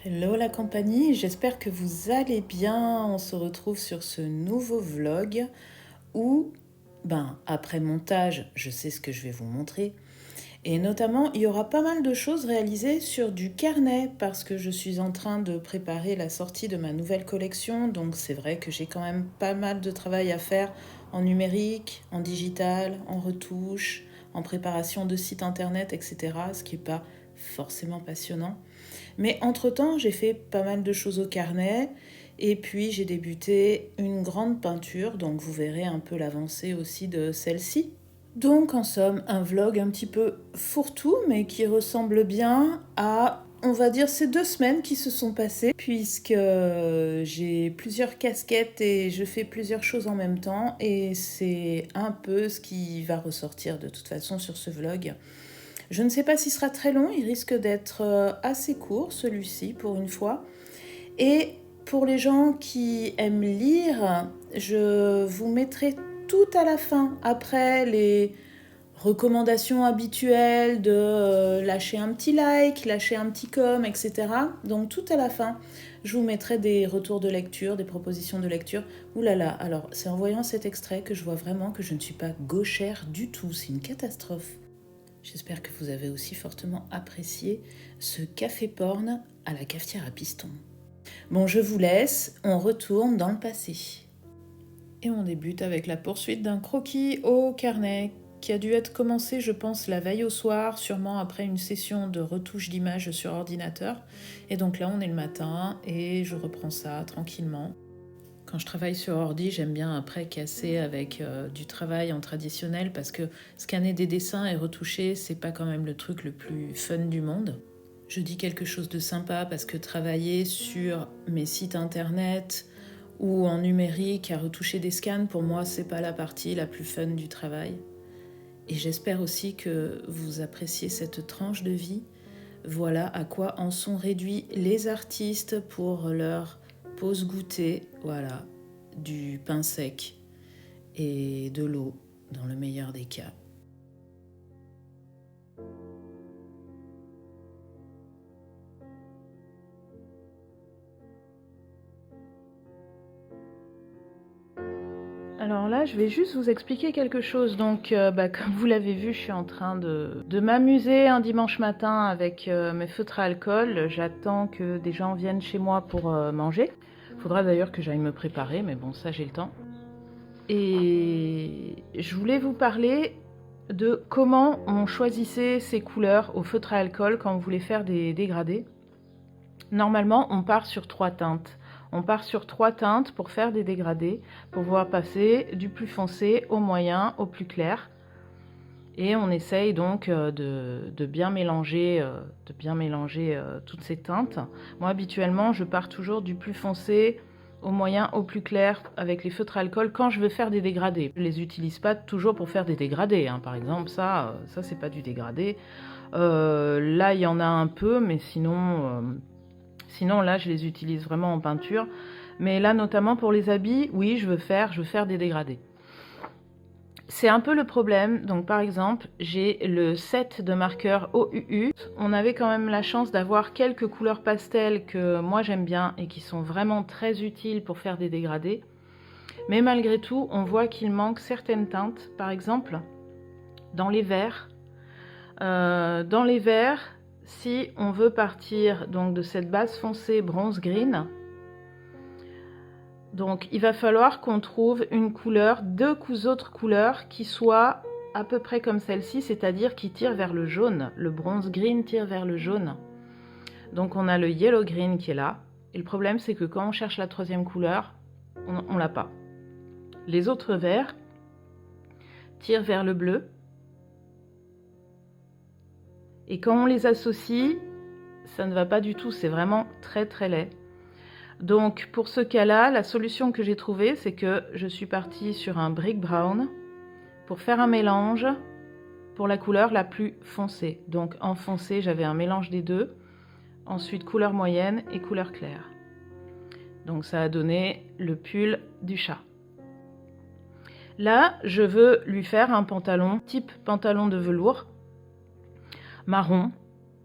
Hello la compagnie, j'espère que vous allez bien. On se retrouve sur ce nouveau vlog où, après montage, je sais ce que je vais vous montrer. Et notamment, il y aura pas mal de choses réalisées sur du carnet parce que je suis en train de préparer la sortie de ma nouvelle collection. Donc c'est vrai que j'ai quand même pas mal de travail à faire en numérique, en digital, en retouche, en préparation de sites internet, etc. Ce qui n'est pas forcément passionnant. Mais entre-temps, j'ai fait pas mal de choses au carnet et puis j'ai débuté une grande peinture, donc vous verrez un peu l'avancée aussi de celle-ci. Donc en somme, un vlog un petit peu fourre-tout, mais qui ressemble bien à, on va dire, ces 2 semaines qui se sont passées, puisque j'ai plusieurs casquettes et je fais plusieurs choses en même temps, et c'est un peu ce qui va ressortir de toute façon sur ce vlog. Je ne sais pas s'il sera très long, il risque d'être assez court celui-ci pour une fois. Et pour les gens qui aiment lire, je vous mettrai tout à la fin, après les recommandations habituelles de lâcher un petit like, lâcher un petit com, etc. Donc tout à la fin, je vous mettrai des retours de lecture, des propositions de lecture. Ouh là là, alors c'est en voyant cet extrait que je vois vraiment que je ne suis pas gauchère du tout, c'est une catastrophe. J'espère que vous avez aussi fortement apprécié ce café porn à la cafetière à piston. Bon, je vous laisse, on retourne dans le passé. Et on débute avec la poursuite d'un croquis au carnet qui a dû être commencé, je pense, la veille au soir, sûrement après une session de retouche d'images sur ordinateur. Et donc là, on est le matin et je reprends ça tranquillement. Quand je travaille sur ordi, j'aime bien après casser avec du travail en traditionnel parce que scanner des dessins et retoucher, c'est pas quand même le truc le plus fun du monde. Je dis quelque chose de sympa parce que travailler sur mes sites internet ou en numérique à retoucher des scans, pour moi, c'est pas la partie la plus fun du travail. Et j'espère aussi que vous appréciez cette tranche de vie. Voilà à quoi en sont réduits les artistes pour leur pause goûter, voilà, du pain sec et de l'eau dans le meilleur des cas. Alors là, je vais juste vous expliquer quelque chose. Donc, comme vous l'avez vu, je suis en train de m'amuser un dimanche matin avec mes feutres à alcool. J'attends que des gens viennent chez moi pour manger. Il faudra d'ailleurs que j'aille me préparer, mais bon, ça j'ai le temps. Et je voulais vous parler de comment on choisissait ses couleurs au feutre à alcool quand on voulait faire des dégradés. Normalement, on part sur 3 teintes. On part sur 3 teintes pour faire des dégradés, pour pouvoir passer du plus foncé au moyen, au plus clair. Et on essaye donc de bien mélanger, toutes ces teintes. Moi, habituellement, je pars toujours du plus foncé au moyen, au plus clair avec les feutres à alcool quand je veux faire des dégradés. Je ne les utilise pas toujours pour faire des dégradés, hein. Par exemple, ça c'est pas du dégradé. Là, il y en a un peu, mais sinon, là, je les utilise vraiment en peinture. Mais là, notamment pour les habits, oui, je veux faire des dégradés. C'est un peu le problème. Donc, par exemple, j'ai le set de marqueurs OUU. On avait quand même la chance d'avoir quelques couleurs pastel que moi j'aime bien et qui sont vraiment très utiles pour faire des dégradés. Mais malgré tout, on voit qu'il manque certaines teintes. Par exemple, dans les verts. Si on veut partir donc de cette base foncée bronze green, donc il va falloir qu'on trouve une couleur, deux autres couleurs qui soient à peu près comme celle-ci, c'est-à-dire qui tirent vers le jaune. Le bronze green tire vers le jaune. Donc on a le yellow green qui est là. Et le problème, c'est que quand on cherche la troisième couleur, on l'a pas. Les autres verts tirent vers le bleu. Et quand on les associe, ça ne va pas du tout, c'est vraiment très très laid. Donc pour ce cas-là, la solution que j'ai trouvée, c'est que je suis partie sur un brick brown pour faire un mélange pour la couleur la plus foncée. Donc en foncé, j'avais un mélange des deux. Ensuite, couleur moyenne et couleur claire. Donc ça a donné le pull du chat. Là, je veux lui faire un pantalon, type pantalon de velours, marron,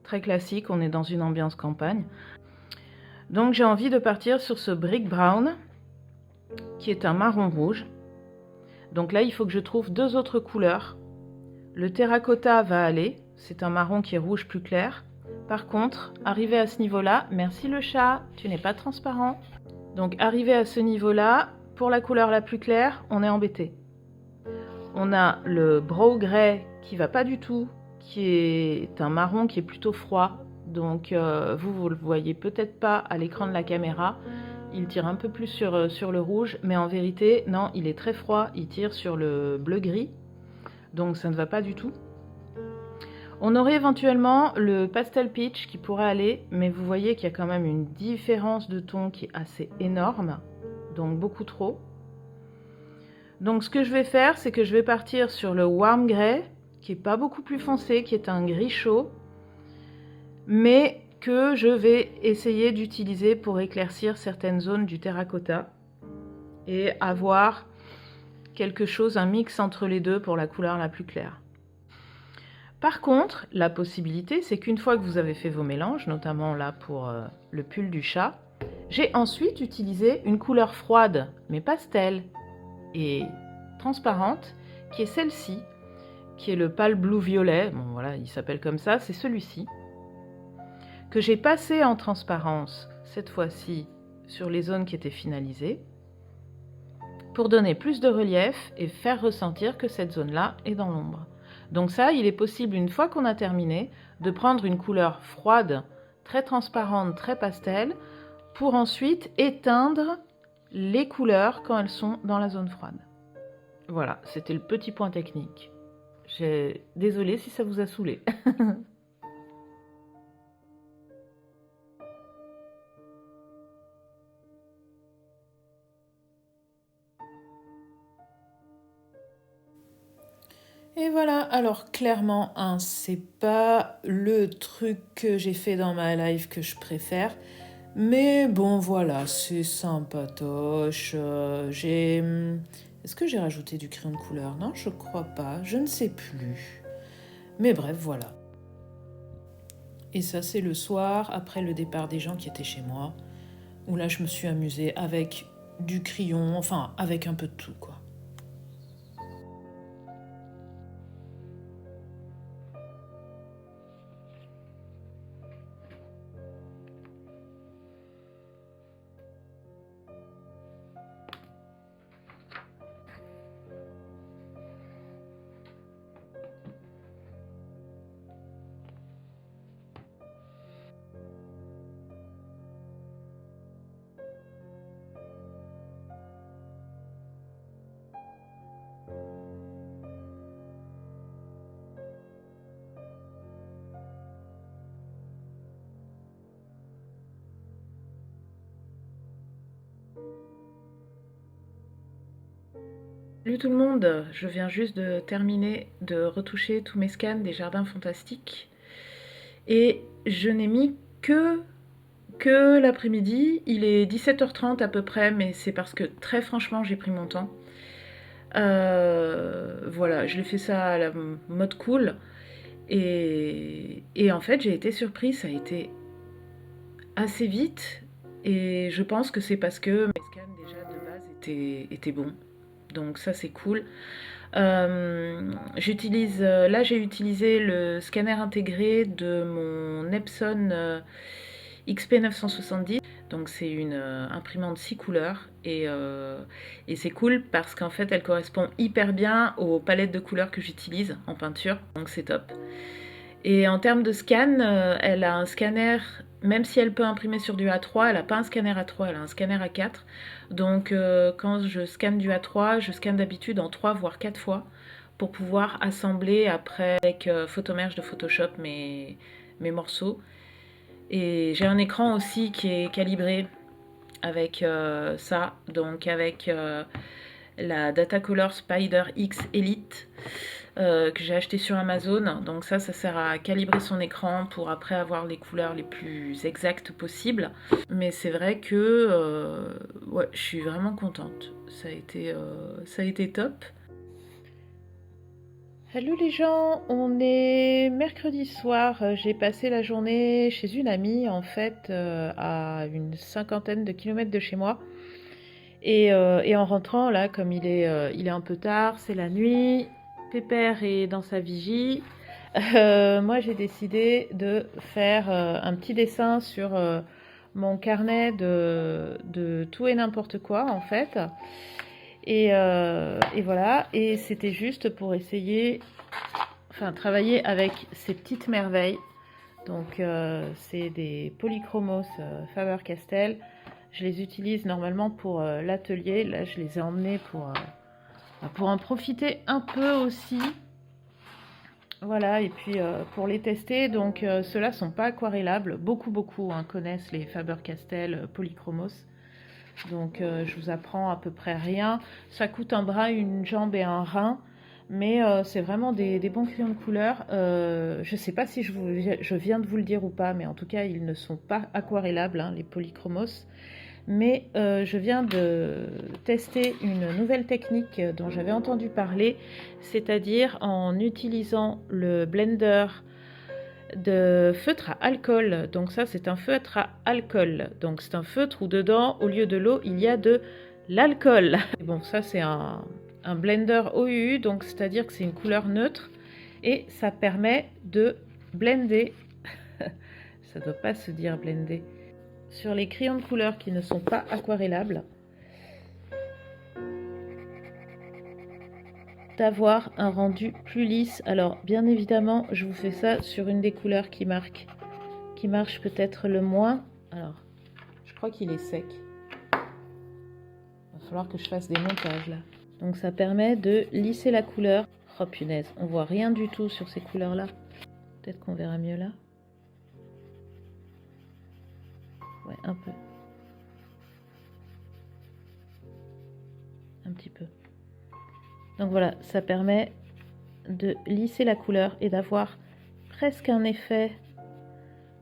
très classique, on est dans une ambiance campagne. Donc j'ai envie de partir sur ce Brick Brown, qui est un marron rouge. Donc là, il faut que je trouve 2 autres couleurs. Le terracotta va aller, c'est un marron qui est rouge plus clair. Par contre, arrivé à ce niveau-là, merci le chat, tu n'es pas transparent. Donc arrivé à ce niveau-là, pour la couleur la plus claire, on est embêté. On a le brow grey qui va pas du tout, qui est un marron qui est plutôt froid. Donc vous le voyez peut-être pas à l'écran de la caméra. Il tire un peu plus sur le rouge, mais en vérité, non, il est très froid, il tire sur le bleu-gris. Donc ça ne va pas du tout. On aurait éventuellement le pastel peach qui pourrait aller, mais vous voyez qu'il y a quand même une différence de ton qui est assez énorme, donc beaucoup trop. Donc ce que je vais faire, c'est que je vais partir sur le warm grey, qui est pas beaucoup plus foncé, qui est un gris chaud, mais que je vais essayer d'utiliser pour éclaircir certaines zones du terracotta et avoir quelque chose, un mix entre les deux pour la couleur la plus claire. Par contre, la possibilité, c'est qu'une fois que vous avez fait vos mélanges, notamment là pour le pull du chat, j'ai ensuite utilisé une couleur froide, mais pastel et transparente, qui est celle-ci, qui est le pâle blue violet, bon voilà, il s'appelle comme ça, c'est celui-ci, que j'ai passé en transparence, cette fois-ci, sur les zones qui étaient finalisées, pour donner plus de relief et faire ressentir que cette zone-là est dans l'ombre. Donc ça, il est possible, une fois qu'on a terminé, de prendre une couleur froide, très transparente, très pastel, pour ensuite éteindre les couleurs quand elles sont dans la zone froide. Voilà, c'était le petit point technique. Désolée si ça vous a saoulé. Et voilà, alors clairement, hein, c'est pas le truc que j'ai fait dans ma life que je préfère. Mais bon, voilà, c'est sympatoche. Est-ce que j'ai rajouté du crayon de couleur? Non, je crois pas, je ne sais plus. Mais bref, voilà. Et ça, c'est le soir, après le départ des gens qui étaient chez moi, où là, je me suis amusée avec du crayon, enfin, avec un peu de tout, quoi. Salut tout le monde, je viens juste de terminer de retoucher tous mes scans des jardins fantastiques et je n'ai mis que l'après-midi. Il est 17h30 à peu près, mais c'est parce que très franchement j'ai pris mon temps. Voilà, je l'ai fait ça à la mode cool et en fait j'ai été surprise, ça a été assez vite et je pense que c'est parce que mes scans déjà de base étaient bons. Donc ça c'est cool. Là j'ai utilisé le scanner intégré de mon Epson XP970. Donc c'est une imprimante 6 couleurs et c'est cool parce qu'en fait elle correspond hyper bien aux palettes de couleurs que j'utilise en peinture. Donc c'est top. Et en termes de scan, elle a un scanner, même si elle peut imprimer sur du A3, elle n'a pas un scanner A3, elle a un scanner A4. Donc quand je scanne du A3, je scanne d'habitude en 3 voire 4 fois pour pouvoir assembler après avec Photomerge de Photoshop mes morceaux. Et j'ai un écran aussi qui est calibré avec ça, donc avec la Datacolor Spider X Elite. Que j'ai acheté sur Amazon. Donc ça sert à calibrer son écran pour après avoir les couleurs les plus exactes possibles. Mais c'est vrai que ouais, je suis vraiment contente. Ça a été top. Hello les gens, on est mercredi soir. J'ai passé la journée chez une amie en fait à une cinquantaine de kilomètres de chez moi. Et en rentrant là, comme il est un peu tard, c'est la nuit, Pépère est dans sa vigie. Moi j'ai décidé de faire un petit dessin sur mon carnet de tout et n'importe quoi en fait. Et voilà, et c'était juste pour essayer, enfin travailler avec ces petites merveilles. Donc c'est des polychromos Faber-Castell. Je les utilise normalement pour l'atelier. Là, je les ai emmenés pour en profiter un peu aussi. Voilà, et puis pour les tester, donc ceux-là sont pas aquarellables. Beaucoup hein, connaissent les Faber-Castell polychromos. Donc je vous apprends à peu près rien. Ça coûte un bras, une jambe et un rein. Mais c'est vraiment des bons crayons de couleur. Je ne sais pas si je viens de vous le dire ou pas, mais en tout cas, ils ne sont pas aquarellables, hein, les polychromos. Mais je viens de tester une nouvelle technique dont j'avais entendu parler, c'est-à-dire en utilisant le blender de feutre à alcool. Donc ça, c'est un feutre à alcool. Donc c'est un feutre où dedans, au lieu de l'eau, il y a de l'alcool. Bon, ça c'est un blender OUU, donc c'est-à-dire que c'est une couleur neutre et ça permet de blender. Ça doit pas se dire blender. Sur les crayons de couleur qui ne sont pas aquarellables, d'avoir un rendu plus lisse. Alors bien évidemment, je vous fais ça sur une des couleurs qui marche peut-être le moins. Alors, je crois qu'il est sec. Il va falloir que je fasse des montages là. Donc ça permet de lisser la couleur. Oh punaise, on voit rien du tout sur ces couleurs là. Peut-être qu'on verra mieux là. Ouais, un peu. Un petit peu. Donc voilà, ça permet de lisser la couleur et d'avoir presque un effet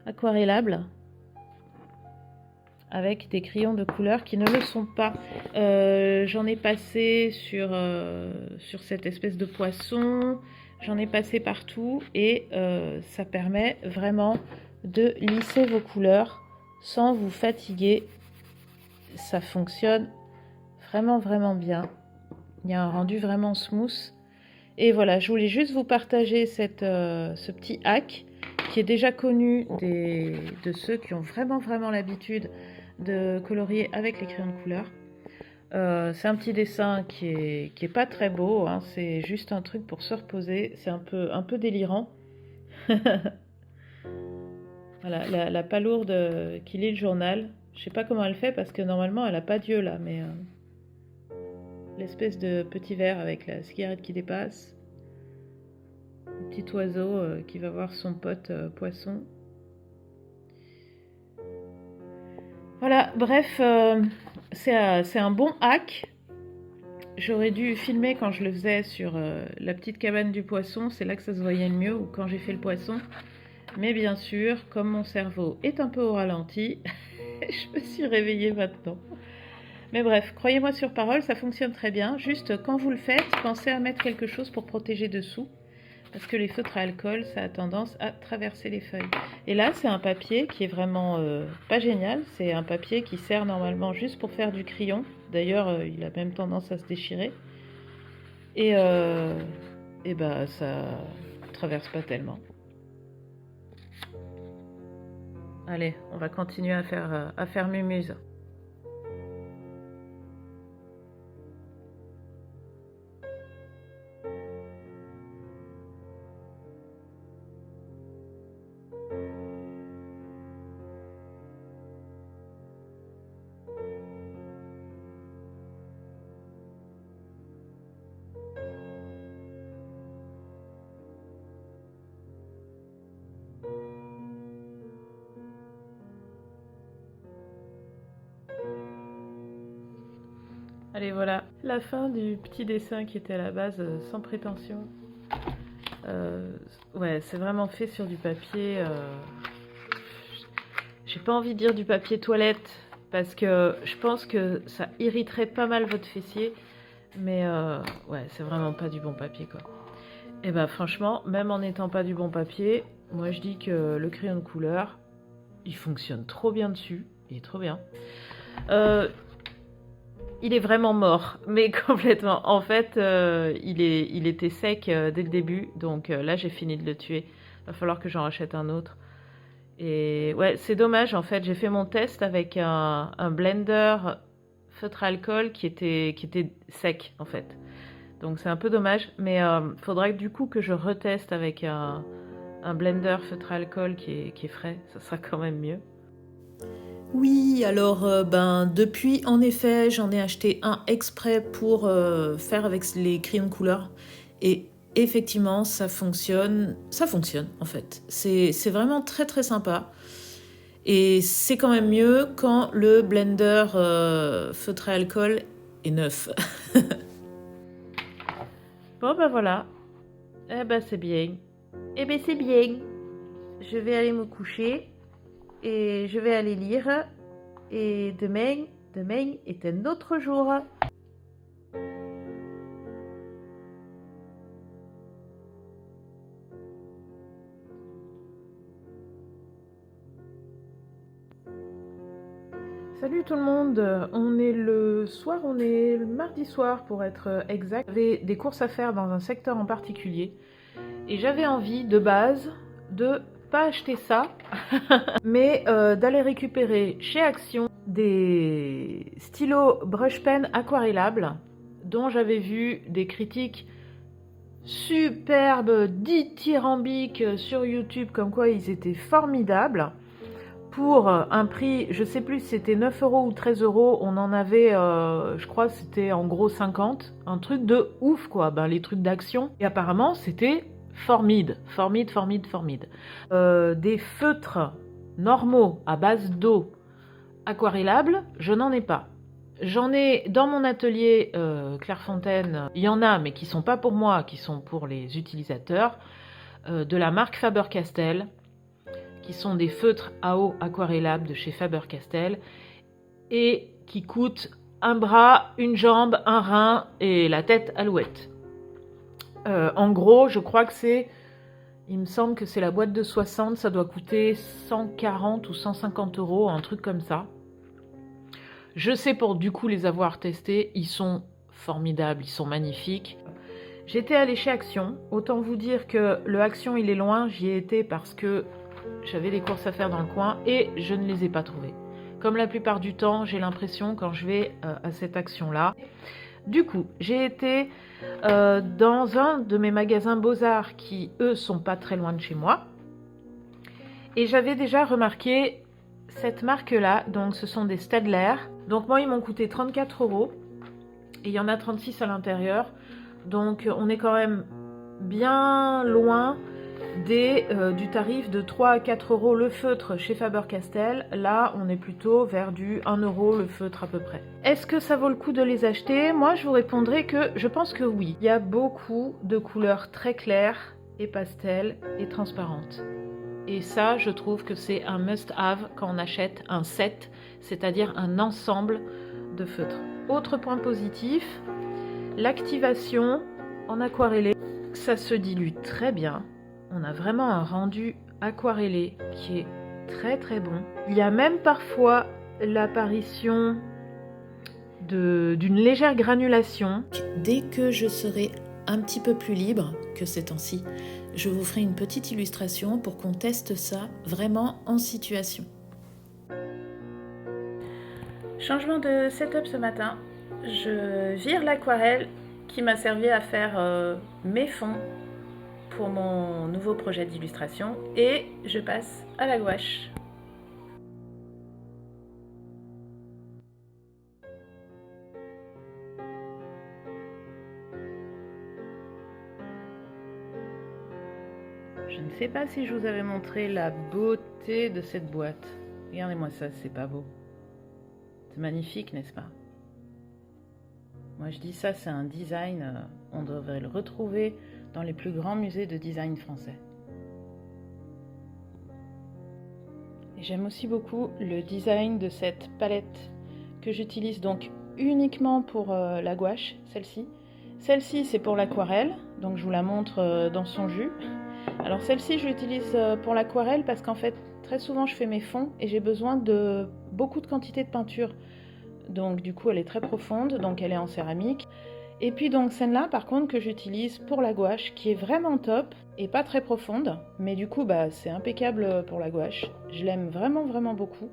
aquarellable avec des crayons de couleur qui ne le sont pas. J'en ai passé sur cette espèce de poisson, j'en ai passé partout et ça permet vraiment de lisser vos couleurs sans vous fatiguer. Ça fonctionne vraiment bien. Il y a un rendu vraiment smooth. Et voilà, je voulais juste vous partager ce petit hack qui est déjà connu de ceux qui ont vraiment l'habitude de colorier avec les crayons de couleur. C'est un petit dessin qui est pas très beau, hein, c'est juste un truc pour se reposer. C'est un peu délirant. Voilà, la palourde qui lit le journal. Je sais pas comment elle fait parce que normalement elle a pas d'yeux là, mais l'espèce de petit verre avec la cigarette qui dépasse. Un petit oiseau qui va voir son pote poisson. Voilà, bref, c'est un bon hack. J'aurais dû filmer quand je le faisais sur la petite cabane du poisson, c'est là que ça se voyait le mieux, ou quand j'ai fait le poisson. Mais bien sûr, comme mon cerveau est un peu au ralenti, je me suis réveillée maintenant. Mais bref, croyez-moi sur parole, ça fonctionne très bien. Juste quand vous le faites, pensez à mettre quelque chose pour protéger dessous. Parce que les feutres à alcool, ça a tendance à traverser les feuilles. Et là, c'est un papier qui est vraiment pas génial. C'est un papier qui sert normalement juste pour faire du crayon. D'ailleurs, il a même tendance à se déchirer. Et bah, ça traverse pas tellement. Allez, on va continuer à faire mumuse. Allez, voilà, la fin du petit dessin qui était à la base sans prétention. Ouais, c'est vraiment fait sur du papier. J'ai pas envie de dire du papier toilette parce que je pense que ça irriterait pas mal votre fessier. Mais ouais, c'est vraiment pas du bon papier quoi. Et bah franchement, même en n'étant pas du bon papier, moi je dis que le crayon de couleur, il fonctionne trop bien dessus. Il est trop bien. Il est vraiment mort, mais complètement. En fait, il était sec dès le début, donc là j'ai fini de le tuer. Il va falloir que j'en rachète un autre. Et ouais, c'est dommage, en fait, j'ai fait mon test avec un blender feutre à alcool qui était sec, en fait. Donc c'est un peu dommage, mais faudrait du coup que je reteste avec un blender feutre à alcool qui est frais, ça sera quand même mieux. Oui, alors depuis, en effet, j'en ai acheté un exprès pour faire avec les crayons de couleur. Et effectivement, ça fonctionne en fait. C'est vraiment très très sympa. Et c'est quand même mieux quand le blender feutre à alcool est neuf. Bon ben voilà, eh ben c'est bien. Eh ben c'est bien. Je vais aller me coucher et je vais aller lire. Et demain est un autre jour. Salut tout le monde, on est le mardi soir pour être exact. J'avais des courses à faire dans un secteur en particulier et j'avais envie de base de pas acheter ça, mais d'aller récupérer chez Action des stylos brush pen aquarellables dont j'avais vu des critiques superbes, dithyrambiques sur YouTube comme quoi ils étaient formidables. Pour un prix, je sais plus si c'était 9 € ou 13 €, on en avait, je crois c'était en gros 50, un truc de ouf quoi, ben, les trucs d'Action. Et apparemment c'était formide. Des feutres normaux à base d'eau aquarellables, je n'en ai pas. J'en ai dans mon atelier Clairefontaine, il y en a mais qui sont pas pour moi, qui sont pour les utilisateurs, de la marque Faber-Castell, qui sont des feutres à eau aquarellables de chez Faber-Castell et qui coûtent un bras, une jambe, un rein et la tête alouette. En gros, je crois que il me semble que c'est la boîte de 60, ça doit coûter 140 ou 150 €, un truc comme ça. Je sais pour du coup les avoir testés, ils sont formidables, ils sont magnifiques. J'étais allée chez Action, autant vous dire que le Action il est loin, j'y ai été parce que j'avais des courses à faire dans le coin et je ne les ai pas trouvées. Comme la plupart du temps, j'ai l'impression quand je vais à cette action-là. Du coup, j'ai été dans un de mes magasins Beaux-Arts qui, eux, sont pas très loin de chez moi. Et j'avais déjà remarqué cette marque-là. Donc, ce sont des Staedtler. Donc, moi, ils m'ont coûté 34 €. Et il y en a 36 à l'intérieur. Donc, on est quand même bien loin du tarif de 3 à 4 € le feutre chez Faber-Castell. Là, on est plutôt vers du 1 € le feutre à peu près. Est-ce que ça vaut le coup de les acheter? Moi, je vous répondrai que je pense que oui. Il y a beaucoup de couleurs très claires et pastel et transparentes. Et ça, je trouve que c'est un must-have quand on achète un set, c'est-à-dire un ensemble de feutres. Autre point positif, l'activation en aquarellé, ça se dilue très bien. On a vraiment un rendu aquarellé qui est très très bon. Il y a même parfois l'apparition d'une légère granulation. Dès que je serai un petit peu plus libre que ces temps-ci, je vous ferai une petite illustration pour qu'on teste ça vraiment en situation. Changement de setup ce matin. Je vire l'aquarelle qui m'a servi à faire mes fonds pour mon nouveau projet d'illustration et je passe à la gouache. Je ne sais pas si je vous avais montré la beauté de cette boîte. Regardez-moi ça, c'est pas beau. C'est magnifique, n'est-ce pas? Moi je dis ça, c'est un design, on devrait le retrouver dans les plus grands musées de design français. Et j'aime aussi beaucoup le design de cette palette que j'utilise donc uniquement pour la gouache, celle-ci. Celle-ci, c'est pour l'aquarelle, donc je vous la montre dans son jus. Alors celle-ci, je l'utilise pour l'aquarelle parce qu'en fait, très souvent, je fais mes fonds et j'ai besoin de beaucoup de quantité de peinture. Donc du coup, elle est très profonde, donc elle est en céramique. Et puis donc celle-là, par contre, que j'utilise pour la gouache, qui est vraiment top et pas très profonde, mais du coup, c'est impeccable pour la gouache. Je l'aime vraiment, vraiment beaucoup.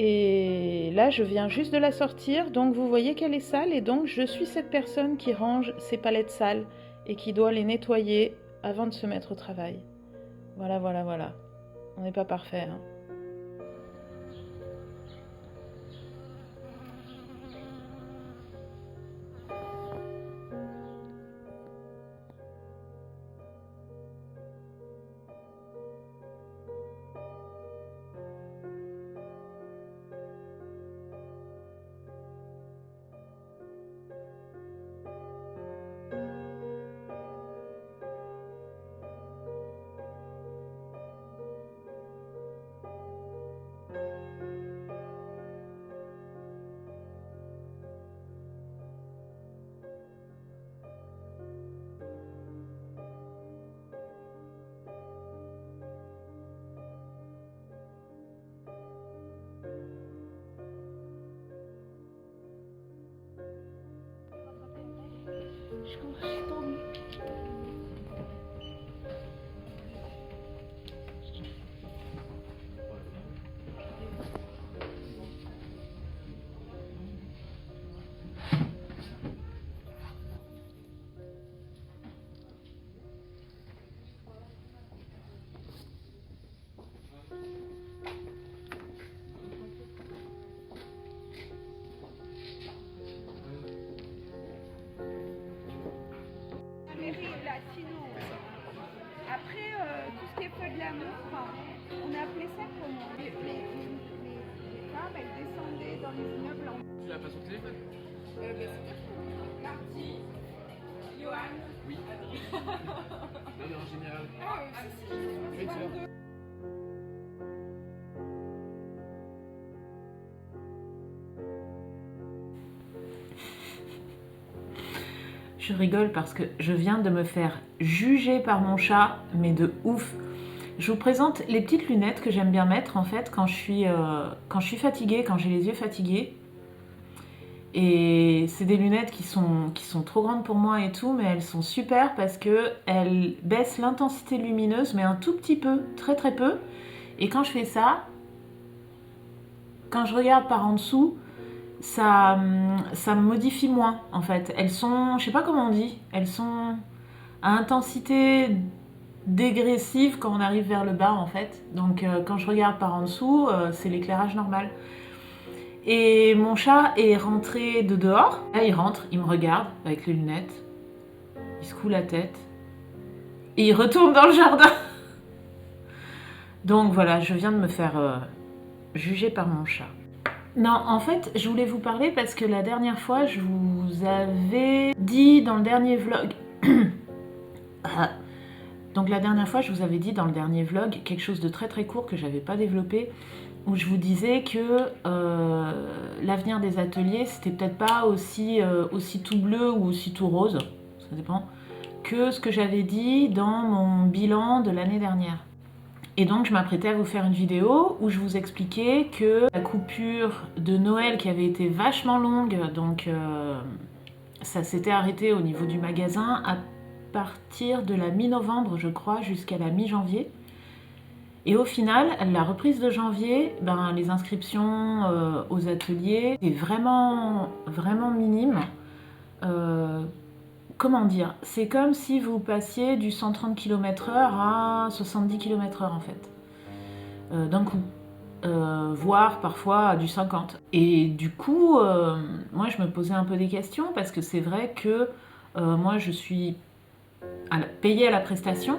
Et là, je viens juste de la sortir, donc vous voyez qu'elle est sale, et donc je suis cette personne qui range ses palettes sales et qui doit les nettoyer avant de se mettre au travail. Voilà, voilà, voilà. On n'est pas parfait, hein. Après, tout ce qui est feu de l'amour, on a appelé ça comment les femmes, elles descendaient dans les immeubles. Tu l'as pas sur téléphone? Bien sûr. Marty, Johan. Oui. Mais en général. Ah, si, 22. Je rigole parce que je viens de me faire juger par mon chat, mais de ouf. Je vous présente les petites lunettes que j'aime bien mettre en fait quand je suis fatiguée, quand j'ai les yeux fatigués. Et c'est des lunettes qui sont trop grandes pour moi et tout, mais elles sont super parce qu'elles baissent l'intensité lumineuse, mais un tout petit peu, très très peu. Et quand je fais ça, quand je regarde par en dessous, ça me modifie moins en fait. Elles sont, je sais pas comment on dit, elles sont à intensité dégressive quand on arrive vers le bas en fait. Donc quand je regarde par en dessous, c'est l'éclairage normal. Et mon chat est rentré de dehors. Là il rentre, il me regarde avec les lunettes, il secoue la tête et il retourne dans le jardin. Donc voilà, je viens de me faire juger par mon chat. Non, en fait, je voulais vous parler parce que la dernière fois, je vous avais dit dans le dernier vlog... Donc la dernière fois, je vous avais dit dans le dernier vlog quelque chose de très très court que j'avais pas développé, où je vous disais que l'avenir des ateliers, c'était peut-être pas aussi tout bleu ou aussi tout rose, ça dépend, que ce que j'avais dit dans mon bilan de l'année dernière. Et donc je m'apprêtais à vous faire une vidéo où je vous expliquais que la coupure de Noël qui avait été vachement longue, donc ça s'était arrêté au niveau du magasin à partir de la mi-novembre je crois jusqu'à la mi-janvier. Et au final, la reprise de janvier, les inscriptions aux ateliers étaient vraiment, vraiment minimes. Comment dire, c'est comme si vous passiez du 130 km/h à 70 km/h en fait, d'un coup, voire parfois du 50. Et du coup, moi je me posais un peu des questions parce que c'est vrai que moi je suis payée à la prestation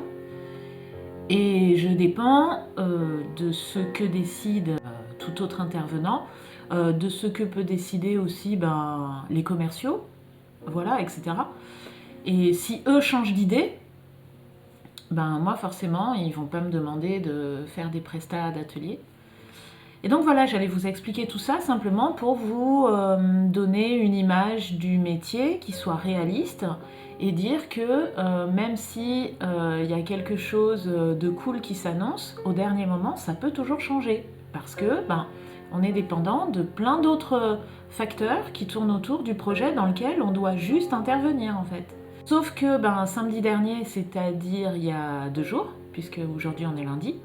et je dépends de ce que décide tout autre intervenant, de ce que peut décider aussi les commerciaux, voilà, etc. Et si eux changent d'idée, moi forcément, ils vont pas me demander de faire des prestats d'atelier. Et donc voilà, j'allais vous expliquer tout ça simplement pour vous donner une image du métier qui soit réaliste et dire que même si y a quelque chose de cool qui s'annonce, au dernier moment, ça peut toujours changer. Parce que on est dépendant de plein d'autres facteurs qui tournent autour du projet dans lequel on doit juste intervenir en fait. Sauf que samedi dernier, c'est-à-dire il y a 2 jours, puisque aujourd'hui on est lundi,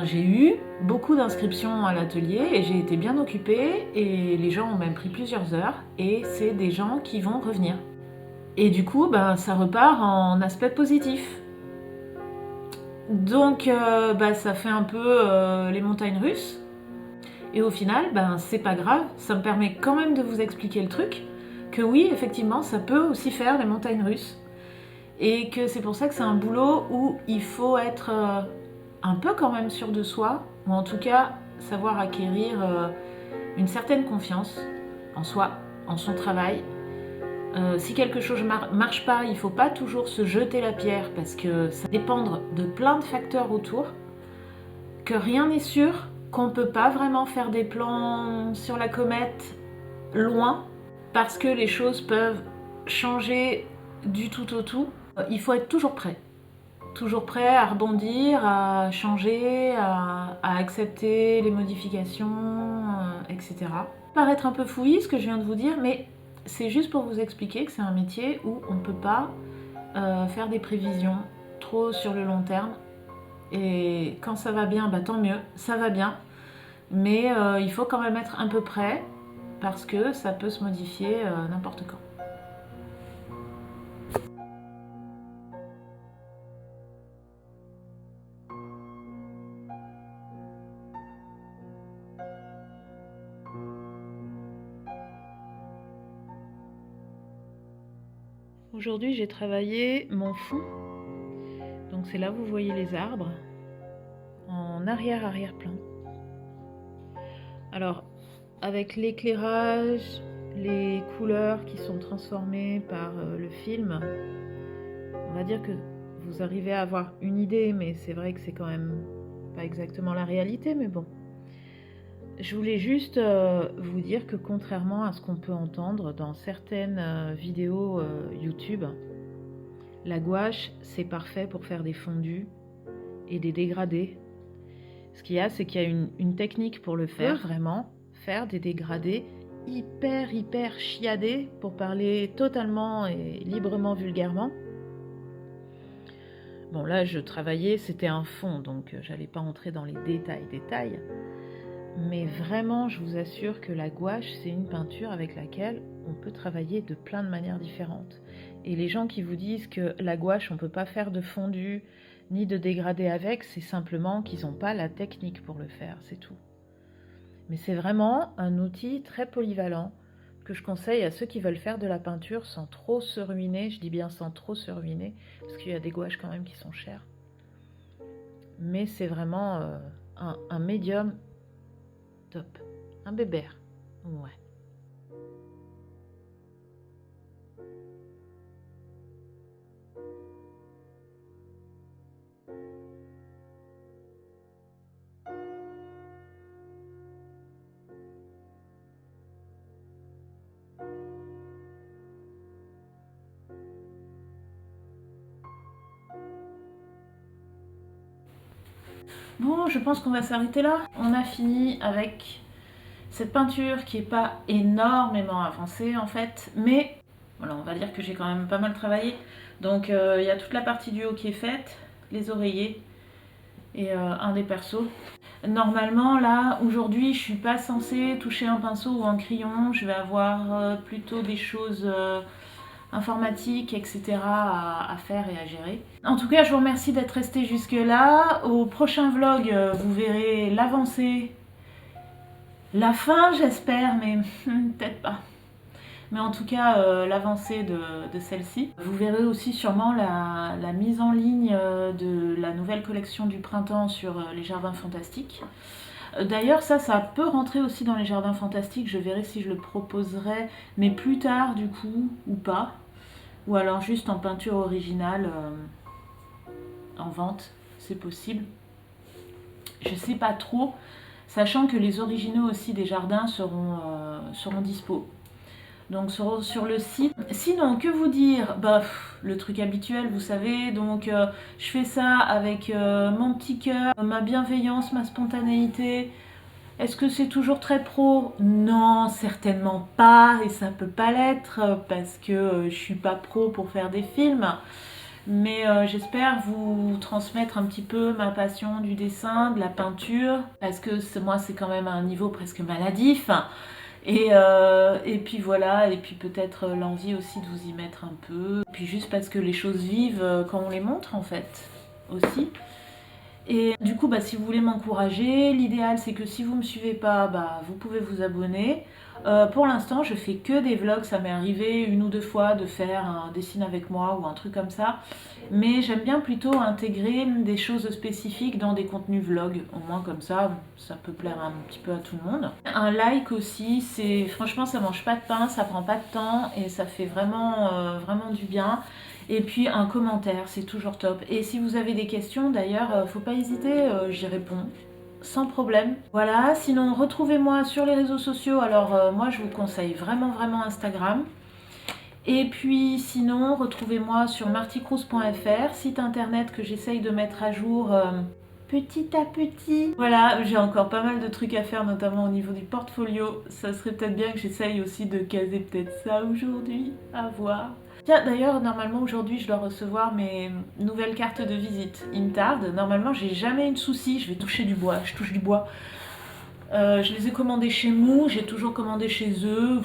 j'ai eu beaucoup d'inscriptions à l'atelier et j'ai été bien occupée et les gens ont même pris plusieurs heures et c'est des gens qui vont revenir. Et du coup, ça repart en aspect positif. Donc, ça fait un peu les montagnes russes. Et au final, c'est pas grave, ça me permet quand même de vous expliquer le truc, que oui, effectivement, ça peut aussi faire des montagnes russes. Et que c'est pour ça que c'est un boulot où il faut être un peu quand même sûr de soi, ou en tout cas savoir acquérir une certaine confiance en soi, en son travail. Si quelque chose marche pas, il ne faut pas toujours se jeter la pierre parce que ça dépend de plein de facteurs autour, que rien n'est sûr, qu'on ne peut pas vraiment faire des plans sur la comète loin parce que les choses peuvent changer du tout au tout. Il faut être toujours prêt à rebondir, à changer, à accepter les modifications, etc. Paraître un peu fouillis ce que je viens de vous dire, mais c'est juste pour vous expliquer que c'est un métier où on ne peut pas faire des prévisions trop sur le long terme. Et quand ça va bien, tant mieux, ça va bien. Mais il faut quand même être un peu prêt parce que ça peut se modifier n'importe quand. Aujourd'hui, j'ai travaillé mon fond. Donc c'est là où vous voyez les arbres en arrière-plan. Alors, avec l'éclairage, les couleurs qui sont transformées par le film, on va dire que vous arrivez à avoir une idée, mais c'est vrai que c'est quand même pas exactement la réalité, mais bon. Je voulais juste vous dire que contrairement à ce qu'on peut entendre dans certaines vidéos YouTube, la gouache, c'est parfait pour faire des fondus et des dégradés. Ce qu'il y a, c'est qu'il y a une technique pour le faire, vraiment, faire des dégradés hyper chiadés, pour parler totalement et librement vulgairement. Bon, là, je travaillais, c'était un fond, donc j'allais pas entrer dans les détails. Mais vraiment, je vous assure que la gouache, c'est une peinture avec laquelle on peut travailler de plein de manières différentes. Et les gens qui vous disent que la gouache, on ne peut pas faire de fondu ni de dégradé avec, c'est simplement qu'ils n'ont pas la technique pour le faire, c'est tout. Mais c'est vraiment un outil très polyvalent que je conseille à ceux qui veulent faire de la peinture sans trop se ruiner. Je dis bien sans trop se ruiner, parce qu'il y a des gouaches quand même qui sont chères. Mais c'est vraiment un médium top, un bébert, ouais. Bon, je pense qu'on va s'arrêter là. On a fini avec cette peinture qui n'est pas énormément avancée en fait, mais voilà, on va dire que j'ai quand même pas mal travaillé. Donc il y a toute la partie du haut qui est faite, les oreillers et un des persos. Normalement là, aujourd'hui, je suis pas censée toucher un pinceau ou un crayon, je vais avoir plutôt des choses informatique, etc. à faire et à gérer. En tout cas, je vous remercie d'être resté jusque là. Au prochain vlog, vous verrez l'avancée, la fin j'espère, mais peut-être pas. Mais en tout cas, l'avancée de celle-ci. Vous verrez aussi sûrement la mise en ligne de la nouvelle collection du printemps sur les jardins fantastiques. D'ailleurs, ça peut rentrer aussi dans les jardins fantastiques. Je verrai si je le proposerai, mais plus tard du coup, ou pas. Ou alors juste en peinture originale en vente, c'est possible. Je sais pas trop. sachant que les originaux aussi des jardins seront dispo. Donc sur le site. Sinon, que vous dire? Bah, le truc habituel, vous savez. Donc, je fais ça avec mon petit cœur, ma bienveillance, ma spontanéité. Est-ce que c'est toujours très pro? Non, certainement pas. Et ça peut pas l'être parce que je suis pas pro pour faire des films. Mais j'espère vous transmettre un petit peu ma passion du dessin, de la peinture. Parce que moi, c'est quand même à un niveau presque maladif. Et puis voilà, et puis peut-être l'envie aussi de vous y mettre un peu. Et puis juste parce que les choses vivent quand on les montre en fait, aussi. Et du coup, bah, si vous voulez m'encourager, l'idéal c'est que si vous ne me suivez pas, bah, vous pouvez vous abonner. Pour l'instant, je fais que des vlogs, ça m'est arrivé une ou deux fois de faire un dessine avec moi ou un truc comme ça. Mais j'aime bien plutôt intégrer des choses spécifiques dans des contenus vlogs. Au moins comme ça peut plaire un petit peu à tout le monde. Un like aussi, franchement ça mange pas de pain, ça prend pas de temps et ça fait vraiment du bien. Et puis un commentaire, c'est toujours top. Et si vous avez des questions d'ailleurs, faut pas hésiter, j'y réponds. Sans problème. Voilà, sinon retrouvez-moi sur les réseaux sociaux. Alors moi je vous conseille vraiment Instagram. Et puis sinon, retrouvez-moi sur marticruz.fr, site internet que j'essaye de mettre à jour petit à petit. Voilà, j'ai encore pas mal de trucs à faire, notamment au niveau du portfolio. Ça serait peut-être bien que j'essaye aussi de caser peut-être ça aujourd'hui, à voir. Tiens, d'ailleurs, normalement aujourd'hui, je dois recevoir mes nouvelles cartes de visite. Il me tarde. Normalement, j'ai jamais eu de souci. Je vais toucher du bois, je touche du bois. Je les ai commandées chez Mou, j'ai toujours commandé chez eux.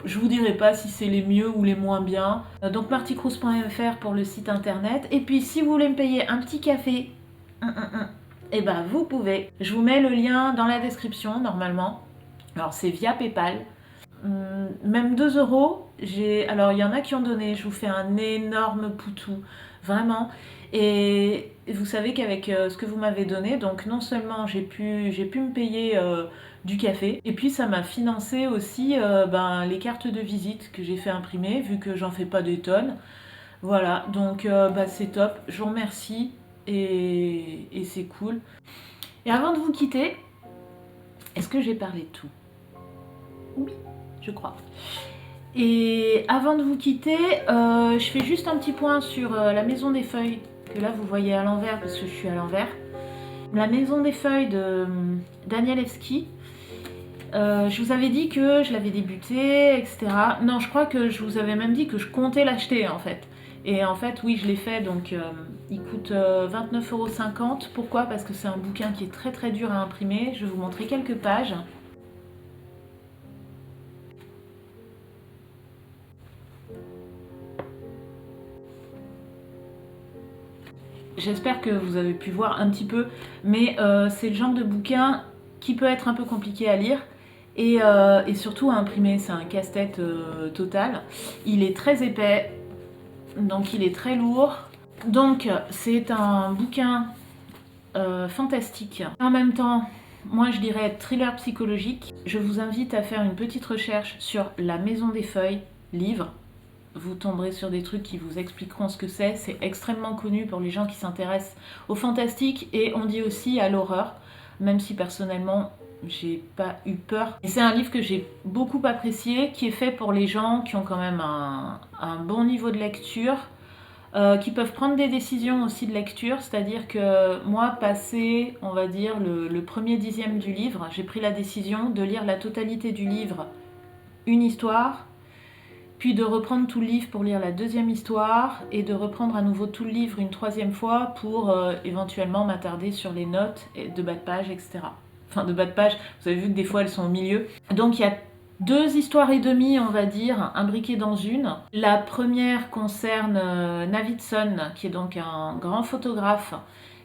Je vous dirai pas si c'est les mieux ou les moins bien. Donc marticruz.fr pour le site internet. Et puis si vous voulez me payer un petit café, et ben vous pouvez. Je vous mets le lien dans la description normalement. Alors c'est via PayPal. Même 2 euros. Alors il y en a qui ont donné. Je vous fais un énorme poutou. Vraiment. Et vous savez qu'avec ce que vous m'avez donné, donc non seulement j'ai pu me payer du café, et puis ça m'a financé aussi les cartes de visite que j'ai fait imprimer, vu que j'en fais pas des tonnes. Voilà, donc c'est top, je vous remercie, et c'est cool. Et avant de vous quitter, est-ce que j'ai parlé de tout? Oui, je crois. Et avant de vous quitter, je fais juste un petit point sur la Maison des Feuilles, que là vous voyez à l'envers parce que je suis à l'envers. La Maison des Feuilles de Daniel Evski. Je vous avais dit que je l'avais débuté, etc. Non, je crois que je vous avais même dit que je comptais l'acheter en fait. Et en fait, oui, je l'ai fait, donc il coûte 29,50 €. Pourquoi? Parce que c'est un bouquin qui est très dur à imprimer. Je vais vous montrer quelques pages. J'espère que vous avez pu voir un petit peu, mais c'est le genre de bouquin qui peut être un peu compliqué à lire et surtout à imprimer. C'est un casse-tête total. Il est très épais, donc il est très lourd. Donc c'est un bouquin fantastique. En même temps, moi je dirais thriller psychologique. Je vous invite à faire une petite recherche sur La Maison des Feuilles, livre. Vous tomberez sur des trucs qui vous expliqueront ce que c'est. C'est extrêmement connu pour les gens qui s'intéressent au fantastique et on dit aussi à l'horreur, même si personnellement j'ai pas eu peur. Et c'est un livre que j'ai beaucoup apprécié, qui est fait pour les gens qui ont quand même un bon niveau de lecture, qui peuvent prendre des décisions aussi de lecture, c'est-à-dire que moi, passé, on va dire, le premier dixième du livre, j'ai pris la décision de lire la totalité du livre, une histoire, puis de reprendre tout le livre pour lire la deuxième histoire, et de reprendre à nouveau tout le livre une troisième fois pour éventuellement m'attarder sur les notes de bas de page, etc. Enfin, de bas de page, vous avez vu que des fois elles sont au milieu. Donc il y a 2 histoires et demie, on va dire, imbriquées dans une. La première concerne Navidson, qui est donc un grand photographe,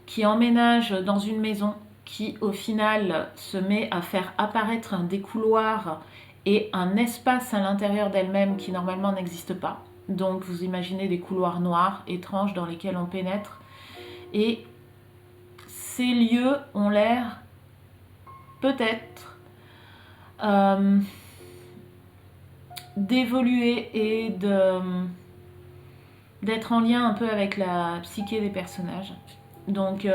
qui emménage dans une maison qui, au final, se met à faire apparaître des couloirs et un espace à l'intérieur d'elle-même qui normalement n'existe pas. Donc vous imaginez des couloirs noirs, étranges, dans lesquels on pénètre. Et ces lieux ont l'air, peut-être, d'évoluer et d'être en lien un peu avec la psyché des personnages. Donc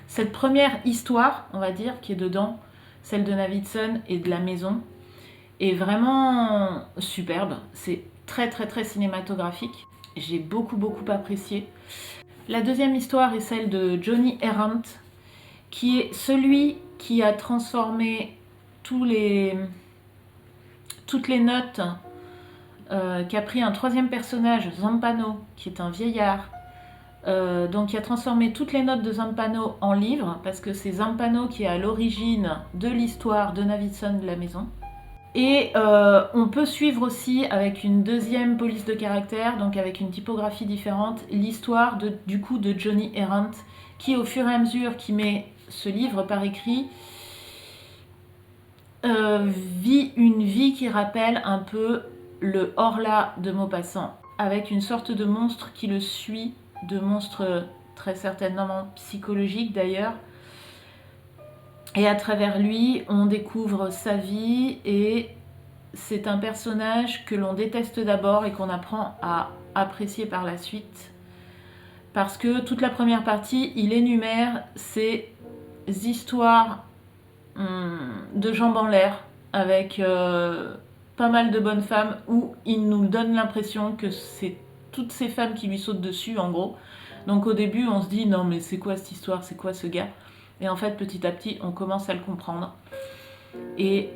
cette première histoire, on va dire, qui est dedans, celle de Navidson et de la maison, est vraiment superbe. C'est très très très cinématographique. J'ai beaucoup apprécié. La deuxième histoire est celle de Johnny Errant, qui est celui qui a transformé toutes les notes, qui a pris un troisième personnage, Zampano, qui est un vieillard, donc qui a transformé toutes les notes de Zampano en livres, parce que c'est Zampano qui est à l'origine de l'histoire de Navidson de la maison. Et on peut suivre aussi avec une deuxième police de caractère, donc avec une typographie différente, l'histoire du coup de Johnny Errant, qui au fur et à mesure qu'il met ce livre par écrit, vit une vie qui rappelle un peu le Horla de Maupassant, avec une sorte de monstre qui le suit, de monstre très certainement psychologique d'ailleurs. Et à travers lui, on découvre sa vie et c'est un personnage que l'on déteste d'abord et qu'on apprend à apprécier par la suite. Parce que toute la première partie, il énumère ces histoires de jambes en l'air avec pas mal de bonnes femmes où il nous donne l'impression que c'est toutes ces femmes qui lui sautent dessus en gros. Donc au début, on se dit non mais c'est quoi cette histoire, c'est quoi ce gars ? Et en fait, petit à petit, on commence à le comprendre. Et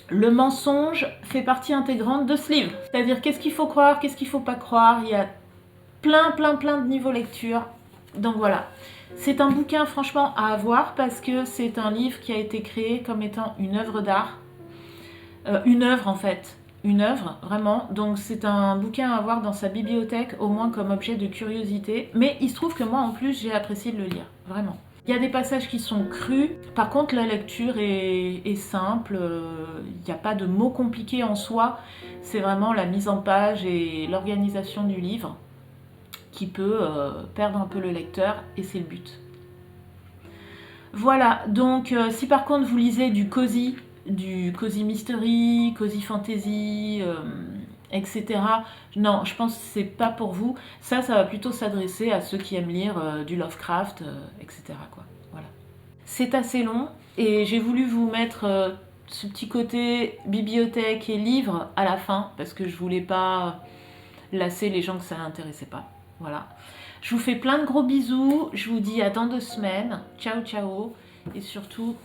le mensonge fait partie intégrante de ce livre. C'est-à-dire, qu'est-ce qu'il faut croire, qu'est-ce qu'il ne faut pas croire. Il y a plein de niveaux lecture. Donc voilà. C'est un bouquin, franchement, à avoir parce que c'est un livre qui a été créé comme étant une œuvre d'art. Une œuvre, en fait. Une œuvre, vraiment. Donc c'est un bouquin à avoir dans sa bibliothèque, au moins comme objet de curiosité. Mais il se trouve que moi, en plus, j'ai apprécié de le lire. Vraiment. Il y a des passages qui sont crus. Par contre, la lecture est simple. Il n'y a pas de mots compliqués en soi. C'est vraiment la mise en page et l'organisation du livre qui peut perdre un peu le lecteur. Et c'est le but. Voilà. Donc, si par contre, vous lisez du cozy mystery, cozy fantasy, etc. Non, je pense que c'est pas pour vous. Ça va plutôt s'adresser à ceux qui aiment lire du Lovecraft, etc. quoi. Voilà. C'est assez long et j'ai voulu vous mettre ce petit côté bibliothèque et livre à la fin parce que je voulais pas lasser les gens que ça n'intéressait pas. Voilà. Je vous fais plein de gros bisous. Je vous dis à dans 2 semaines. Ciao, ciao. Et surtout,